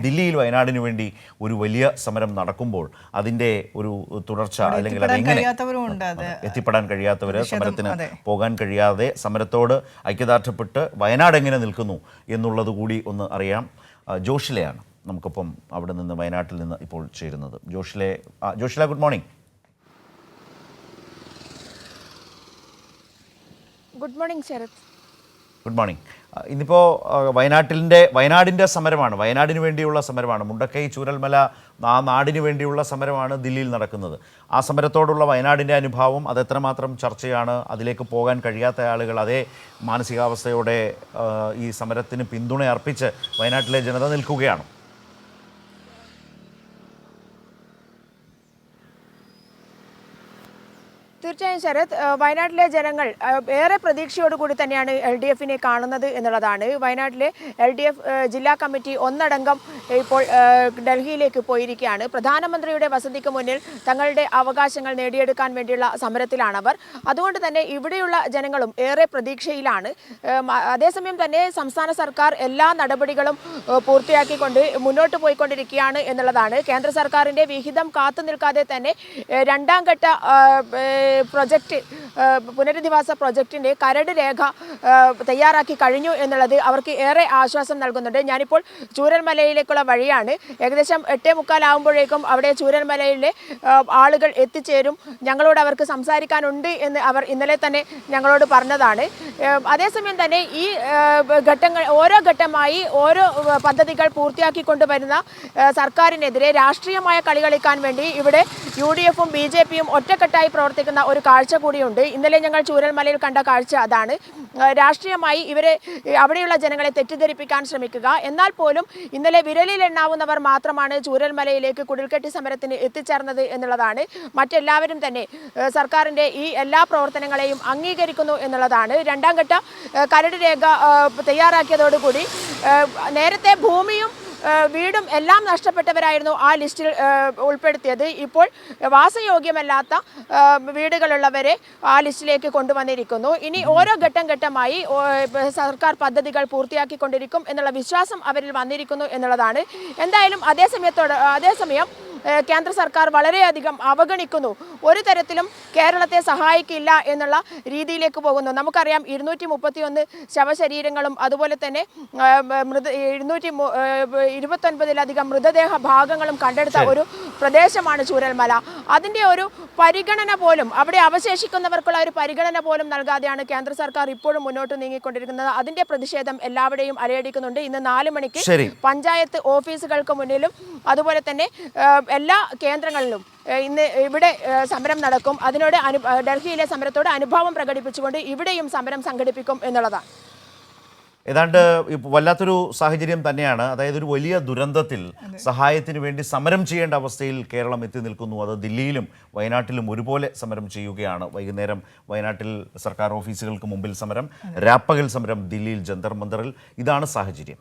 ദില്ലിയിൽ വയനാടിന് വേണ്ടി ഒരു വലിയ സമരം നടക്കുമ്പോൾ അതിൻ്റെ ഒരു തുടർച്ച അല്ലെങ്കിൽ അതെങ്ങനെ എത്തിപ്പെടാൻ കഴിയാത്തവർ സമരത്തിന് പോകാൻ കഴിയാതെ സമരത്തോട് ഐക്യദാർഢ്യപ്പെട്ട് വയനാട് എങ്ങനെ നിൽക്കുന്നു എന്നുള്ളത് കൂടി ഒന്ന് അറിയാം. ജോഷിലെയാണ് നമുക്കൊപ്പം അവിടെ നിന്ന് വയനാട്ടിൽ നിന്ന് ഇപ്പോൾ ചേരുന്നത്. Joshila good morning. Good morning Sarath. Good morning. ഇന്നിപ്പോൾ വയനാടിൻ്റെ സമരമാണ്, വയനാടിന് വേണ്ടിയുള്ള സമരമാണ്. മുണ്ടക്കൈ ചൂരൽമല ആ നാടിന് വേണ്ടിയുള്ള സമരമാണ് ദില്ലിയിൽ നടക്കുന്നത്. ആ സമരത്തോടുള്ള വയനാടിൻ്റെ അനുഭാവം അതെത്രമാത്രം ചർച്ചയാണ്? അതിലേക്ക് പോകാൻ കഴിയാത്ത ആളുകൾ അതേ മാനസികാവസ്ഥയോടെ ഈ സമരത്തിന് പിന്തുണ അർപ്പിച്ച് വയനാട്ടിലെ ജനത നിൽക്കുകയാണ്. തീർച്ചയായും ശരത്, വയനാട്ടിലെ ജനങ്ങൾ ഏറെ പ്രതീക്ഷയോടുകൂടി തന്നെയാണ് LDFനെ കാണുന്നത് എന്നുള്ളതാണ്. വയനാട്ടിലെ LDF ജില്ലാ കമ്മിറ്റി ഒന്നടങ്കം ഇപ്പോൾ ഡൽഹിയിലേക്ക് പോയിരിക്കുകയാണ്. പ്രധാനമന്ത്രിയുടെ വസതിക്ക് മുന്നിൽ തങ്ങളുടെ അവകാശങ്ങൾ നേടിയെടുക്കാൻ വേണ്ടിയുള്ള സമരത്തിലാണവർ. അതുകൊണ്ട് തന്നെ ഇവിടെയുള്ള ജനങ്ങളും ഏറെ പ്രതീക്ഷയിലാണ്. അതേസമയം തന്നെ സംസ്ഥാന സർക്കാർ എല്ലാ നടപടികളും പൂർത്തിയാക്കിക്കൊണ്ട് മുന്നോട്ട് പോയിക്കൊണ്ടിരിക്കുകയാണ് എന്നുള്ളതാണ്. കേന്ദ്ര സർക്കാരിൻ്റെ വിഹിതം കാത്തു നിൽക്കാതെ തന്നെ രണ്ടാം ഘട്ട പ്രൊജക്റ്റ് പുനരധിവാസ പ്രൊജക്റ്റിൻ്റെ കരട് രേഖ തയ്യാറാക്കി കഴിഞ്ഞു എന്നുള്ളത് അവർക്ക് ഏറെ ആശ്വാസം നൽകുന്നുണ്ട്. ഞാനിപ്പോൾ ചൂരൽമലയിലേക്കുള്ള വഴിയാണ്. ഏകദേശം 8:45 ആകുമ്പോഴേക്കും അവിടെ ചൂരൽമലയിലെ ആളുകൾ എത്തിച്ചേരും. ഞങ്ങളോട് അവർക്ക് സംസാരിക്കാനുണ്ട് എന്ന് അവർ ഇന്നലെ തന്നെ ഞങ്ങളോട് പറഞ്ഞതാണ്. അതേസമയം തന്നെ ഈ ഘട്ടങ്ങൾ ഓരോ ഘട്ടമായി ഓരോ പദ്ധതികൾ പൂർത്തിയാക്കിക്കൊണ്ടുവരുന്ന സർക്കാരിനെതിരെ രാഷ്ട്രീയമായ കളി കളിക്കാൻ വേണ്ടി ഇവിടെ UDFും BJPയും ഒറ്റക്കെട്ടായി പ്രവർത്തിക്കുന്ന ഒരു കാഴ്ച കൂടിയുണ്ട്. ഇന്നലെ ഞങ്ങൾ ചൂരൽമലയിൽ കണ്ട കാഴ്ച അതാണ്. രാഷ്ട്രീയമായി ഇവരെ അവിടെയുള്ള ജനങ്ങളെ തെറ്റിദ്ധരിപ്പിക്കാൻ ശ്രമിക്കുക. എന്നാൽ പോലും ഇന്നലെ വിരലിൽ എണ്ണാവുന്നവർ മാത്രമാണ് ചൂരൽമലയിലേക്ക് കുടിൽക്കെട്ടി സമരത്തിന് എത്തിച്ചേർന്നത് എന്നുള്ളതാണ്. മറ്റെല്ലാവരും തന്നെ സർക്കാരിൻ്റെ ഈ എല്ലാ പ്രവർത്തനങ്ങളെയും അംഗീകരിക്കുന്നു എന്നുള്ളതാണ്. രണ്ടാം ഘട്ട കരട് രേഖ തയ്യാറാക്കിയതോടുകൂടി നേരത്തെ ഭൂമിയും വീടും എല്ലാം നഷ്ടപ്പെട്ടവരായിരുന്നു ആ ലിസ്റ്റിൽ ഉൾപ്പെടുത്തിയത്. ഇപ്പോൾ വാസയോഗ്യമല്ലാത്ത വീടുകളുള്ളവരെ ആ ലിസ്റ്റിലേക്ക് കൊണ്ടുവന്നിരിക്കുന്നു. ഇനി ഓരോ ഘട്ടം ഘട്ടമായി സർക്കാർ പദ്ധതികൾ പൂർത്തിയാക്കിക്കൊണ്ടിരിക്കും എന്നുള്ള വിശ്വാസം അവരിൽ വന്നിരിക്കുന്നു എന്നുള്ളതാണ്. എന്തായാലും അതേസമയം കേന്ദ്ര സർക്കാർ വളരെയധികം അവഗണിക്കുന്നു. ഒരു തരത്തിലും കേരളത്തെ സഹായിക്കില്ല എന്നുള്ള രീതിയിലേക്ക് പോകുന്നു. നമുക്കറിയാം 231 ശവശരീരങ്ങളും അതുപോലെ തന്നെ 229 മൃതദേഹ ഭാഗങ്ങളും കണ്ടെടുത്ത ഒരു പ്രദേശമാണ് ചൂരൽമല. അതിൻ്റെ ഒരു പരിഗണന പോലും അവിടെ അവശേഷിക്കുന്നവർക്കുള്ള ഒരു പരിഗണന പോലും നൽകാതെയാണ് കേന്ദ്ര സർക്കാർ ഇപ്പോഴും മുന്നോട്ട് നീങ്ങിക്കൊണ്ടിരിക്കുന്നത്. അതിൻ്റെ പ്രതിഷേധം എല്ലാവരുടെയും അലയടിക്കുന്നുണ്ട്. ഇന്ന് 4 മണിക്ക് പഞ്ചായത്ത് ഓഫീസുകൾക്ക് മുന്നിലും അതുപോലെ തന്നെ എല്ലാ കേന്ദ്രങ്ങളിലും ഇന്ന് ഇവിടെ സമരം നടക്കും. അതിനോട് ഡൽഹിയിലെ സമരത്തോട് അനുഭാവം പ്രകടിപ്പിച്ചുകൊണ്ട് ഇവിടെയും സമരം സംഘടിപ്പിക്കും എന്നുള്ളതാണ്. ഏതാണ്ട് വല്ലാത്തൊരു സാഹചര്യം തന്നെയാണ്. അതായത് ഒരു വലിയ ദുരന്തത്തിൽ സഹായത്തിന് വേണ്ടി സമരം ചെയ്യേണ്ട അവസ്ഥയിൽ കേരളം എത്തി നിൽക്കുന്നു. അത് ദില്ലിയിലും വയനാട്ടിലും ഒരുപോലെ സമരം ചെയ്യുകയാണ്. വൈകുന്നേരം വയനാട്ടിൽ സർക്കാർ ഓഫീസുകൾക്ക് മുമ്പിൽ സമരം, രാപ്പകൽ സമരം ദില്ലിയിൽ ജന്തർ മന്ദറിൽ. ഇതാണ് സാഹചര്യം.